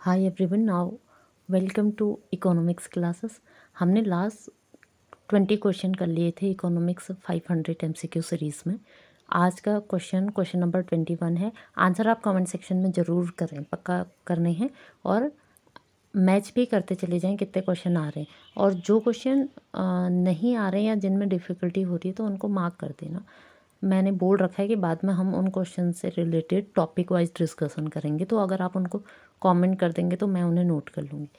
Hi everyone, now welcome to economics classes. हमने last 20 question कर लिए थे इकोनॉमिक्स 500 MCQ सीरीज़ में। आज का क्वेश्चन नंबर 21 है। आंसर आप कमेंट सेक्शन में ज़रूर करें, पक्का करने हैं, और मैच भी करते चले जाएं कितने क्वेश्चन आ रहे हैं। और जो क्वेश्चन नहीं आ रहे हैं या जिनमें डिफ़िकल्टी हो रही है तो उनको मार्क कर देना। मैंने बोल रखा है कि बाद में हम उन क्वेश्चन से रिलेटेड टॉपिक वाइज डिस्कशन करेंगे, तो अगर आप उनको कमेंट कर देंगे तो मैं उन्हें नोट कर लूँगी।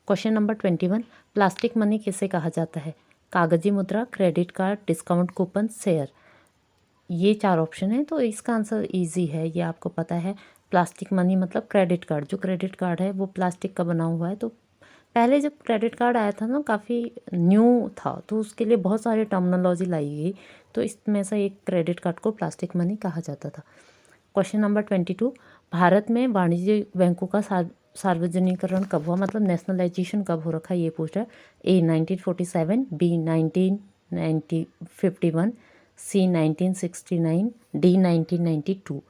क्वेश्चन नंबर 21, प्लास्टिक मनी किसे कहा जाता है? कागजी मुद्रा, credit card, discount coupon, share. ये 4 ऑप्शन है, तो इसका आंसर इजी है, ये आपको पता है। प्लास्टिक मनी मतलब क्रेडिट कार्ड। जो क्रेडिट कार्ड है वो प्लास्टिक का बना हुआ है। तो पहले जब क्रेडिट कार्ड आया था ना, काफ़ी न्यू था, तो उसके लिए बहुत सारी टर्मिनोलॉजी लाई गई, तो इसमें से एक क्रेडिट कार्ड को प्लास्टिक मनी कहा जाता था। क्वेश्चन नंबर 22, भारत में वाणिज्य बैंकों का सार्वजनिकरण कब हुआ, मतलब नेशनलाइजेशन कब हो रखा है, ये पूछ रहा है। ए 1947, बी 1951, सी 1969, डी 1992।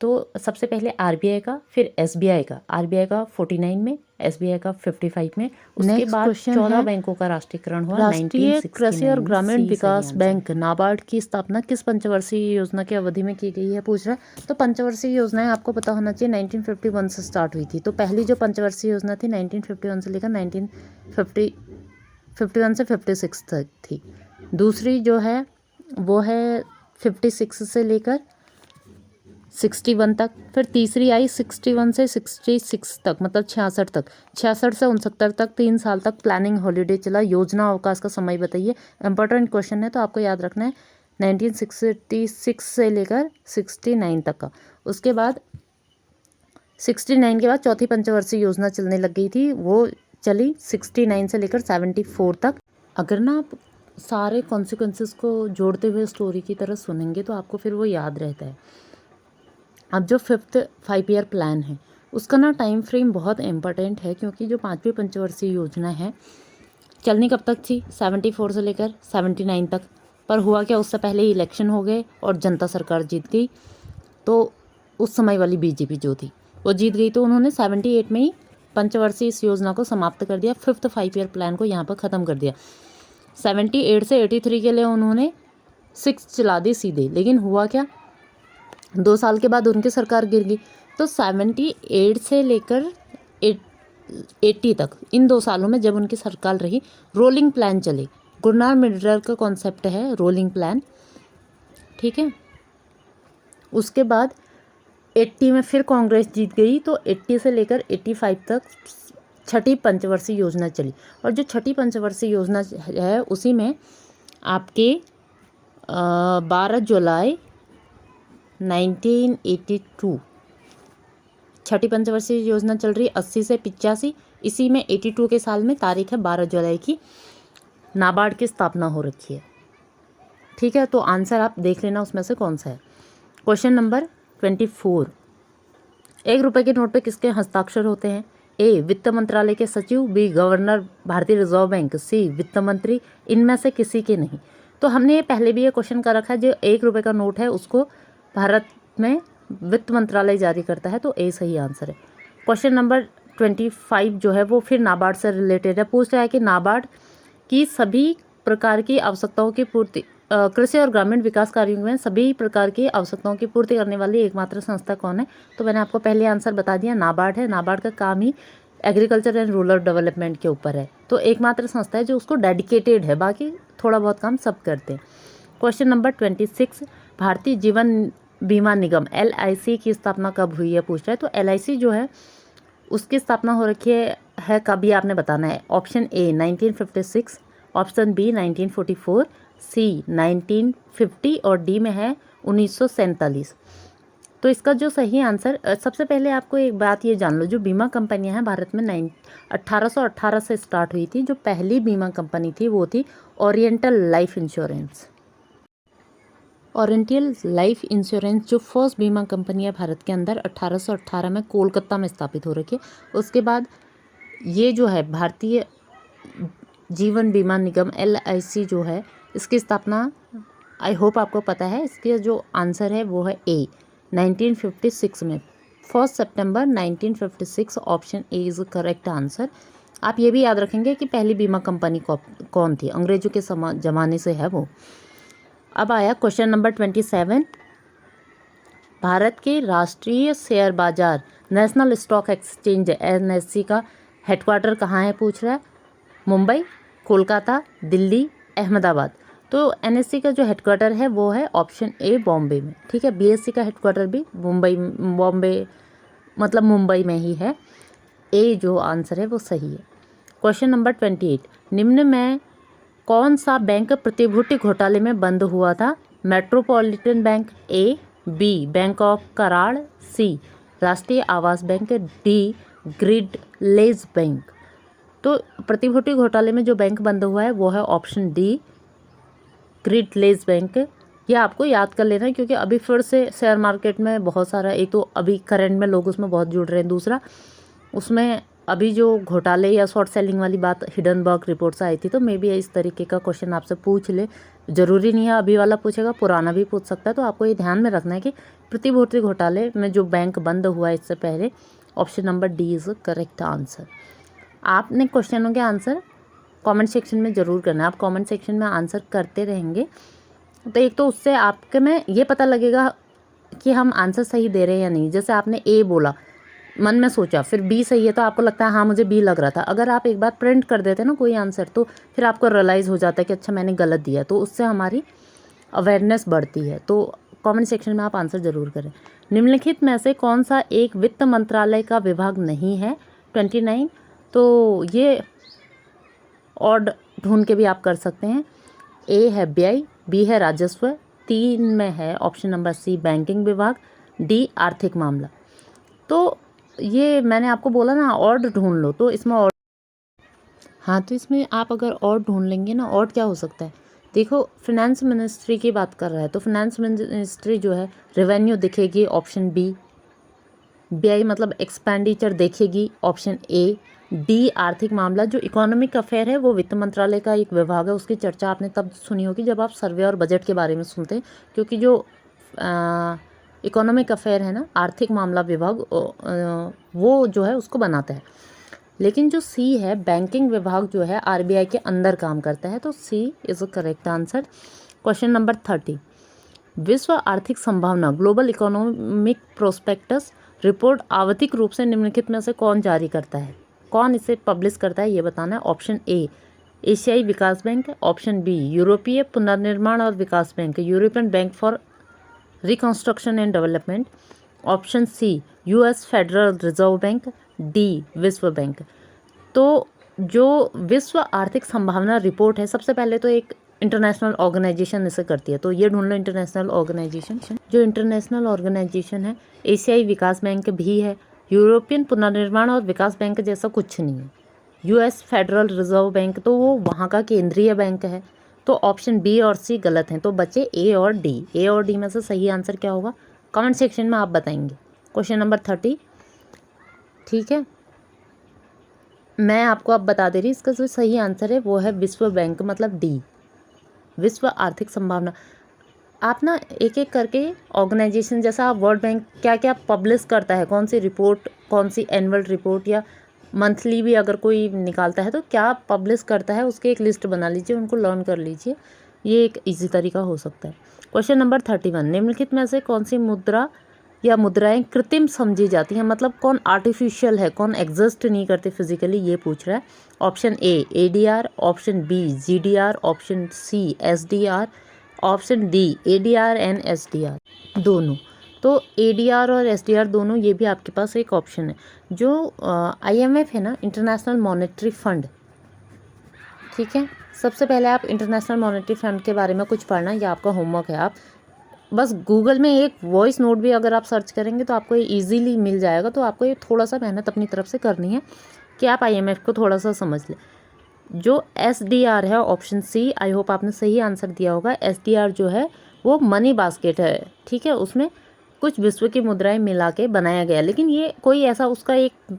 तो सबसे पहले आरबीआई का, फिर एसबीआई का। आरबीआई का 49 में, एसबीआई का 55 में, उसके बाद 14 बैंकों का राष्ट्रीयकरण हुआ। राष्ट्रीय कृषि और ग्रामीण विकास बैंक नाबार्ड की स्थापना किस पंचवर्षीय योजना की अवधि में की गई है, पूछ रहा है। तो पंचवर्षीय योजनाएं आपको पता होना चाहिए 1951 से स्टार्ट हुई थी। तो पहली जो पंचवर्षीय योजना थी 1951 से लेकर 1951 से 56 तक थी। दूसरी जो है वो है 56 से लेकर 61 तक। फिर तीसरी आई 61 से 66 तक, मतलब 66 तक। 66 से 69 तक 3 साल तक प्लानिंग हॉलीडे चला। योजना अवकाश का समय बताइए। इंपॉर्टेंट क्वेश्चन है, तो आपको याद रखना है 1966 से लेकर 69 तक का। उसके बाद 69 के बाद चौथी पंचवर्षीय योजना चलने लग गई थी, वो चली 69 से लेकर 74 तक। अगर ना आप सारे कॉन्सिक्वेंसेस को जोड़ते हुए स्टोरी की तरह सुनेंगे तो आपको फिर वो याद रहता है। अब जो 5th 5 ईयर प्लान है उसका ना टाइम फ्रेम बहुत इम्पोर्टेंट है, क्योंकि जो 5वीं पंचवर्षीय योजना है चलनी कब तक थी, 74 से लेकर 79 तक। पर हुआ क्या, उससे पहले ही इलेक्शन हो गए और जनता सरकार जीत गई। तो उस समय वाली बीजेपी जो थी वो जीत गई, तो उन्होंने 78 में ही पंचवर्षीय इस योजना को समाप्त कर दिया। 5th 5 ईयर प्लान को यहाँ पर ख़त्म कर दिया। 78 से 83 के लिए उन्होंने 6 चला दी सीधे। लेकिन हुआ क्या, 2 साल के बाद उनकी सरकार गिर गई। तो 78 से लेकर 80 तक, इन 2 सालों में जब उनकी सरकार रही, रोलिंग प्लान चले। गुरनार मिडर का कॉन्सेप्ट है रोलिंग प्लान, ठीक है। उसके बाद 80 में फिर कांग्रेस जीत गई, तो 80 से लेकर 85 तक छठी पंचवर्षीय योजना चली। और जो छठी पंचवर्षीय योजना है उसी में आपके 12 जुलाई 1982 छठी पंचवर्षीय योजना चल रही है। 80 से 85, इसी में 82 के साल में तारीख है 12 जुलाई की, नाबार्ड की स्थापना हो रखी है, ठीक है। तो आंसर आप देख लेना उसमें से कौन सा है। क्वेश्चन नंबर 24, 1 रुपये के नोट पे किसके हस्ताक्षर होते हैं? ए वित्त मंत्रालय के सचिव, बी गवर्नर भारतीय रिजर्व बैंक, सी वित्त मंत्री। इनमें से किसी के नहीं। तो हमने पहले भी ये क्वेश्चन कर रखा है, जो 1 रुपये का नोट है उसको भारत में वित्त मंत्रालय जारी करता है, तो ए सही आंसर है। क्वेश्चन नंबर 25 जो है वो फिर नाबार्ड से रिलेटेड है। पूछ रहा है कि नाबार्ड की सभी प्रकार की आवश्यकताओं की पूर्ति, कृषि और ग्रामीण विकास कार्यों में सभी प्रकार की आवश्यकताओं की पूर्ति करने वाली एकमात्र संस्था कौन है? तो मैंने आपको पहले आंसर बता दिया, नाबार्ड है। नाबार्ड का काम ही एग्रीकल्चर एंड रूरल डेवलपमेंट के ऊपर है, तो एकमात्र संस्था है जो उसको डेडिकेटेड है, बाकी थोड़ा बहुत काम सब करते हैं। क्वेश्चन नंबर 26, भारतीय जीवन बीमा निगम LIC की स्थापना कब हुई है, पूछ रहा है। तो LIC जो है उसकी स्थापना हो रखी है कब, ये आपने बताना है। ऑप्शन ए 1956, ऑप्शन बी 1944, सी 1950 और डी में है 1947। तो इसका जो सही आंसर, सबसे पहले आपको एक बात ये जान लो, जो बीमा कंपनियां हैं भारत में 1818 से स्टार्ट हुई थी। जो पहली बीमा कंपनी थी वो थी oriental life insurance. Oriental life insurance जो फर्स्ट बीमा कंपनी है भारत के अंदर 1818 में कोलकाता में स्थापित हो रखी है। उसके बाद ये जो है भारतीय जीवन बीमा निगम LIC जो है, इसकी स्थापना आई होप आपको पता है। इसके जो आंसर है वो है ए 1956 में। 1 सितंबर 1956 option A is correct answer. आप ये भी याद रखेंगे कि पहली बीमा कंपनी कौन थी, अंग्रेजों के ज़माने से है वो। अब आया क्वेश्चन नंबर 27। भारत के राष्ट्रीय शेयर बाजार नेशनल स्टॉक एक्सचेंज NSE का हेडक्वार्टर कहाँ है पूछ रहा है। मुंबई, कोलकाता, दिल्ली, अहमदाबाद। तो NSE का जो हेडक्वार्टर है वो है ऑप्शन ए बॉम्बे में। ठीक है, BSE का हेडक्वार्टर भी बॉम्बे मतलब मुंबई में ही है। ए जो आंसर है वो सही है। Question number 28। निम्न में कौन सा बैंक प्रतिभूति घोटाले में बंद हुआ था। Metropolitan bank, A, B bank of Karad, C राष्ट्रीय आवास बैंक, डी ग्रिडलेज बैंक। तो प्रतिभूति घोटाले में जो बैंक बंद हुआ है वो है ऑप्शन डी ग्रिडलेज बैंक। ये आपको याद कर लेना है क्योंकि अभी फिर से शेयर मार्केट में बहुत सारा, एक तो अभी करंट में लोग उसमें बहुत जुड़ रहे हैं, दूसरा उसमें अभी जो घोटाले या शॉर्ट सेलिंग वाली बात हिडनबर्ग रिपोर्ट से आई थी, तो मे बी इस तरीके का क्वेश्चन आपसे पूछ ले। ज़रूरी नहीं है अभी वाला पूछेगा, पुराना भी पूछ सकता है। तो आपको ये ध्यान में रखना है कि प्रतिभूति घोटाले में जो बैंक बंद हुआ इससे पहले option number D is correct answer. आपने क्वेश्चनों के आंसर कमेंट सेक्शन में ज़रूर करना है। आप कमेंट सेक्शन में आंसर करते रहेंगे तो एक तो उससे आपके में ये पता लगेगा कि हम आंसर सही दे रहे हैं या नहीं। जैसे आपने ए बोला, मन में सोचा, फिर बी सही है तो आपको लगता है हाँ मुझे बी लग रहा था। अगर आप एक बार प्रिंट कर देते हैं ना कोई आंसर, तो फिर आपको रियलाइज़ हो जाता है कि अच्छा मैंने गलत दिया, तो उससे हमारी अवेयरनेस बढ़ती है। तो कमेंट सेक्शन में आप आंसर ज़रूर करें। निम्नलिखित में से कौन सा एक वित्त मंत्रालय का विभाग नहीं है। 29। तो ये ऑड ढूंढ के भी आप कर सकते हैं। ए है व्यय, बी है राजस्व, 3 में है ऑप्शन नंबर सी बैंकिंग विभाग, डी आर्थिक मामला। तो ये मैंने आपको बोला ना ऑड ढूंढ लो, तो इसमें ऑड, हाँ तो इसमें आप अगर ऑड ढूंढ लेंगे ना, ऑड क्या हो सकता है। देखो फिनेंस मिनिस्ट्री की बात कर रहा है तो फिनेंस मिनिस्ट्री जो है रेवेन्यू दिखेगी ऑप्शन बी, व्यय मतलब एक्सपेंडिचर देखेगी ऑप्शन ए, डी आर्थिक मामला जो इकोनॉमिक अफेयर है वो वित्त मंत्रालय का एक विभाग है। उसकी चर्चा आपने तब सुनी होगी जब आप सर्वे और बजट के बारे में सुनते हैं, क्योंकि जो इकोनॉमिक अफेयर है ना, आर्थिक मामला विभाग वो जो है उसको बनाता है। लेकिन जो सी है बैंकिंग विभाग जो है RBI के अंदर काम करता है, तो C is a correct answer. Question number 30। विश्व आर्थिक संभावना ग्लोबल इकोनॉमिक प्रोस्पेक्टस रिपोर्ट आवधिक रूप से निम्नलिखित में से कौन जारी करता है, कौन इसे पब्लिश करता है ये बताना है। ऑप्शन ए एशियाई विकास बैंक, ऑप्शन बी यूरोपीय पुनर्निर्माण और विकास bank, European bank for reconstruction and development, option C US federal reserve bank, D विश्व बैंक। तो जो विश्व आर्थिक संभावना रिपोर्ट है, सबसे पहले तो एक इंटरनेशनल ऑर्गेनाइजेशन इसे करती है, तो ये ढूंढ लो इंटरनेशनल ऑर्गेनाइजेशन। जो इंटरनेशनल ऑर्गेनाइजेशन है एशियाई विकास बैंक भी है, यूरोपियन पुनर्निर्माण और विकास बैंक जैसा कुछ नहीं है। US फेडरल रिजर्व बैंक तो वो वहाँ का केंद्रीय बैंक है। तो ऑप्शन बी और सी गलत हैं, तो बचे ए और डी। ए और डी में से सही आंसर क्या होगा कमेंट सेक्शन में आप बताएंगे। Question number 30। ठीक है, मैं आपको अब बता दे रही इसका जो सही आंसर है वो है विश्व बैंक, मतलब डी विश्व आर्थिक संभावना। आप ना एक एक करके ऑर्गेनाइजेशन जैसा वर्ल्ड बैंक क्या क्या पब्लिश करता है, कौन सी रिपोर्ट, कौन सी एनुअल रिपोर्ट या मंथली भी अगर कोई निकालता है तो क्या पब्लिश करता है, उसकी एक लिस्ट बना लीजिए, उनको लर्न कर लीजिए। ये एक इजी तरीका हो सकता है। Question number 31। निम्नलिखित में से कौन सी मुद्रा या मुद्राएं कृत्रिम समझी जाती हैं, मतलब कौन आर्टिफिशियल है, कौन एग्जिस्ट नहीं करते फिजिकली, ये पूछ रहा है। Option A ADR, option B GDR, option C SDR, option D ADR and SDR दोनों। तो ADR और SDR दोनों, ये भी आपके पास एक ऑप्शन है। जो IMF है ना, इंटरनेशनल मॉनेटरी फंड, ठीक है, सबसे पहले आप इंटरनेशनल मॉनेटरी फंड के बारे में कुछ पढ़ना, ये आपका होमवर्क है। आप बस गूगल में एक वॉइस नोट भी अगर आप सर्च करेंगे तो आपको ये ईजीली मिल जाएगा। तो आपको ये थोड़ा सा मेहनत अपनी तरफ से करनी है कि आप IMF को थोड़ा सा समझ लें। जो SDR है ऑप्शन सी, आई होप आपने सही आंसर दिया होगा। SDR जो है वो मनी बास्केट है, ठीक है, उसमें कुछ विश्व की मुद्राएं मिला के बनाया गया, लेकिन ये कोई ऐसा उसका एक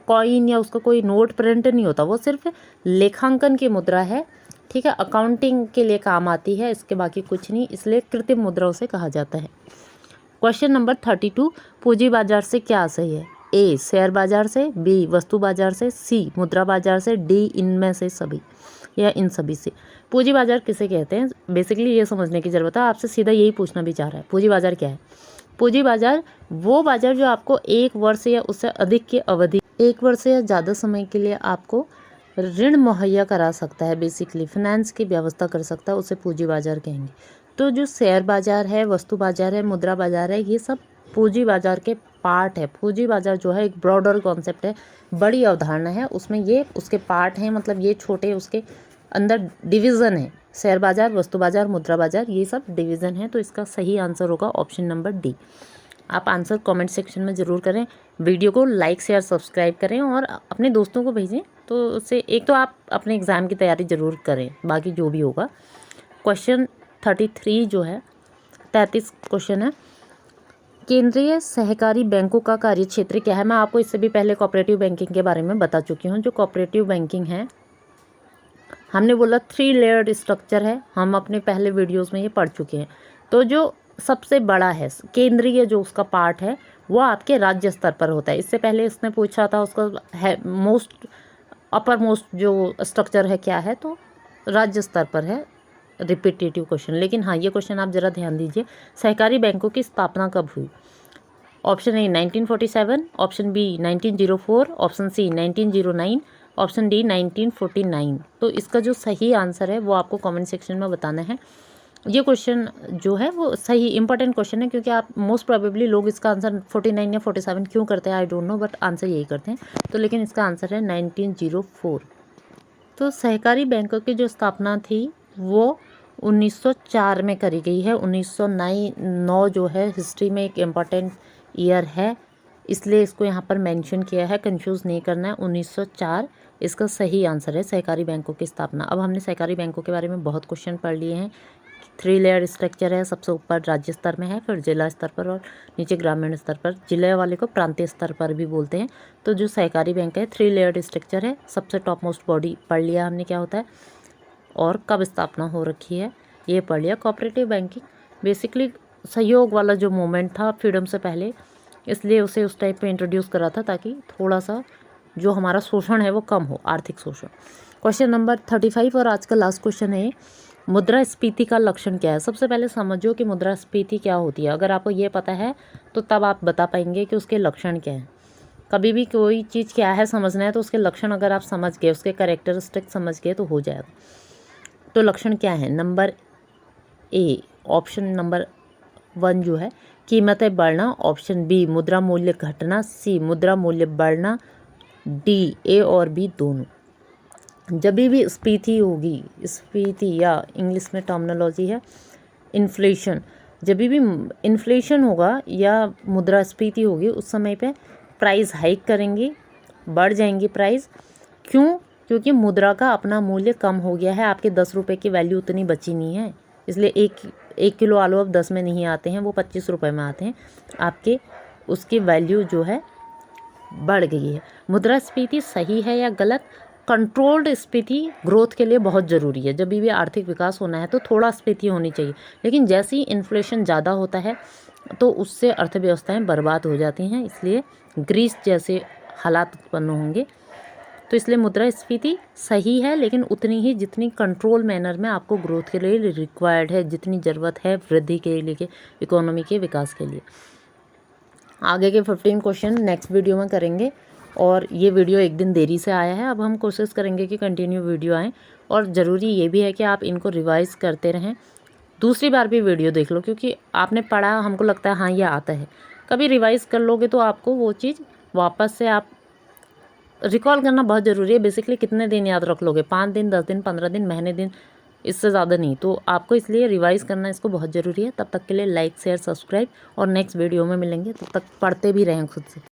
कॉइन या उसका कोई नोट प्रिंट नहीं होता, वो सिर्फ लेखांकन की मुद्रा है, ठीक है, अकाउंटिंग के लिए काम आती है, इसके बाकी कुछ नहीं, इसलिए कृत्रिम मुद्रा उसे कहा जाता है। क्वेश्चन नंबर 32, पूंजी बाजार से क्या सही है? ए शेयर बाजार से, बी वस्तु बाजार से, सी मुद्रा बाजार से, डी इनमें से सभी या इन सभी से। पूंजी बाजार किसे कहते हैं? बेसिकली ये समझने की ज़रूरत है, आपसे सीधा यही पूछना भी चाह रहा है। पूंजी बाजार क्या है? पूंजी बाजार वो बाजार जो आपको 1 वर्ष या उससे अधिक की अवधि, 1 वर्ष या ज़्यादा समय के लिए आपको ऋण मुहैया करा सकता है, बेसिकली फाइनेंस की व्यवस्था कर सकता है, उसे पूंजी बाजार कहेंगे। तो जो शेयर बाजार है, वस्तु बाजार है, मुद्रा बाजार है, ये सब पूंजी बाजार के पार्ट है। पूंजी बाजार जो है एक ब्रॉडर कॉन्सेप्ट है, बड़ी अवधारणा है, उसमें ये उसके पार्ट हैं, मतलब ये छोटे उसके अंदर डिवीज़न है। शेयर बाजार, वस्तु बाजार, मुद्रा बाजार, ये सब डिवीज़न है। तो इसका सही आंसर होगा ऑप्शन नंबर डी। आप आंसर कमेंट सेक्शन में ज़रूर करें, वीडियो को लाइक शेयर सब्सक्राइब करें और अपने दोस्तों को भेजें। तो उससे एक तो आप अपने एग्ज़ाम की तैयारी ज़रूर करें, बाकी जो भी होगा। क्वेश्चन 33 जो है, 33 क्वेश्चन है, केंद्रीय सहकारी बैंकों का कार्यक्षेत्र क्या है? मैं आपको इससे भी पहले कोऑपरेटिव बैंकिंग के बारे में बता चुकी हूँ। जो कोऑपरेटिव बैंकिंग है, हमने बोला 3 लेयर्ड स्ट्रक्चर है, हम अपने पहले वीडियोस में ये पढ़ चुके हैं। तो जो सबसे बड़ा है केंद्रीय, जो उसका पार्ट है, वो आपके राज्य स्तर पर होता है। इससे पहले इसने पूछा था उसका है अपर मोस्ट जो स्ट्रक्चर है क्या है, तो राज्य स्तर पर है। रिपीटेटिव क्वेश्चन, लेकिन हाँ ये क्वेश्चन आप ज़रा ध्यान दीजिए। सहकारी बैंकों की स्थापना कब हुई? Option A 1947, option B 1904, option C 1909, option D 1949। तो इसका जो सही आंसर है वो आपको कमेंट सेक्शन में बताना है। ये क्वेश्चन जो है वो सही इंपॉर्टेंट क्वेश्चन है, क्योंकि आप मोस्ट प्रोबेबली लोग इसका आंसर 49 या 47 क्यों करते हैं I don't know, but answer यही करते हैं। तो लेकिन इसका आंसर है 1904। तो सहकारी बैंकों की जो स्थापना थी वो 1904 में करी गई है। 1909 जो है हिस्ट्री में एक इम्पॉर्टेंट ईयर है, इसलिए इसको यहाँ पर मेंशन किया है, कंफ्यूज नहीं करना है। 1904 इसका सही आंसर है, सहकारी बैंकों की स्थापना। अब हमने सहकारी बैंकों के बारे में बहुत क्वेश्चन पढ़ लिए हैं। 3 लेयर स्ट्रक्चर है, सबसे ऊपर राज्य स्तर में है, फिर जिला स्तर पर और नीचे ग्रामीण स्तर पर। जिले वाले को प्रांतीय स्तर पर भी बोलते हैं। तो जो सहकारी बैंक है 3 लेयर स्ट्रक्चर है, सबसे टॉप मोस्ट बॉडी पढ़ लिया हमने क्या होता है और कब स्थापना हो रखी है, ये पढ़ लिया। कोऑपरेटिव बैंकिंग बेसिकली सहयोग वाला जो मूवमेंट था फ्रीडम से पहले, इसलिए उसे उस टाइप पे इंट्रोड्यूस करा था ताकि थोड़ा सा जो हमारा शोषण है वो कम हो, आर्थिक शोषण। क्वेश्चन नंबर 35 और आज का लास्ट क्वेश्चन है, मुद्रास्फीति का लक्षण क्या है? सबसे पहले समझो कि मुद्रास्फीति क्या होती है। अगर आपको ये पता है तो तब आप बता पाएंगे कि उसके लक्षण क्या हैं। कभी भी कोई चीज़ क्या है समझना है तो उसके लक्षण अगर आप समझ गए, उसके कैरेक्टरिस्टिक समझ गए तो हो जाएगा। तो लक्षण क्या है? नंबर ए ऑप्शन नंबर 1 जो है कीमतें बढ़ना, ऑप्शन बी मुद्रा मूल्य घटना, सी मुद्रा मूल्य बढ़ना, डी ए और बी दोनों। जब भी स्फीति होगी, स्फीति या इंग्लिश में टर्मिनोलॉजी है इन्फ्लेशन, जब भी इन्फ्लेशन होगा या मुद्रास्फीति होगी उस समय पे प्राइस हाइक करेंगी, बढ़ जाएंगी प्राइस। क्यों? क्योंकि मुद्रा का अपना मूल्य कम हो गया है, आपके 10 रुपये की वैल्यू उतनी बची नहीं है, इसलिए एक किलो आलू अब 10 में नहीं आते हैं, वो 25 रुपये में आते हैं। आपके उसकी वैल्यू जो है बढ़ गई है। मुद्रास्फीति सही है या गलत? कंट्रोल्ड स्फीति ग्रोथ के लिए बहुत ज़रूरी है। जब भी आर्थिक विकास होना है तो थोड़ा स्फीति होनी चाहिए, लेकिन जैसे ही इन्फ्लेशन ज़्यादा होता है तो उससे अर्थव्यवस्थाएं बर्बाद हो जाती हैं, इसलिए ग्रीस जैसे हालात उत्पन्न होंगे। तो इसलिए मुद्रास्फीति सही है, लेकिन उतनी ही जितनी कंट्रोल मैनर में आपको ग्रोथ के लिए रिक्वायर्ड है, जितनी ज़रूरत है वृद्धि के लिए, इकोनॉमी के विकास के लिए। आगे के 15 क्वेश्चन नेक्स्ट वीडियो में करेंगे, और ये वीडियो एक दिन देरी से आया है। अब हम कोशिश करेंगे कि कंटिन्यू वीडियो आए, और ज़रूरी ये भी है कि आप इनको रिवाइज़ करते रहें, दूसरी बार भी वीडियो देख लो, क्योंकि आपने पढ़ा, हमको लगता है हाँ ये आता है, कभी रिवाइज़ कर लोगे तो आपको वो चीज़ वापस से आप रिकॉल करना बहुत ज़रूरी है। बेसिकली कितने दिन याद रख लोगे? 5 दिन, 10 दिन, 15 दिन, महीने दिन, इससे ज़्यादा नहीं। तो आपको इसलिए रिवाइज़ करना इसको बहुत ज़रूरी है। तब तक के लिए लाइक शेयर सब्सक्राइब, और नेक्स्ट वीडियो में मिलेंगे, तब तक पढ़ते भी रहें खुद से।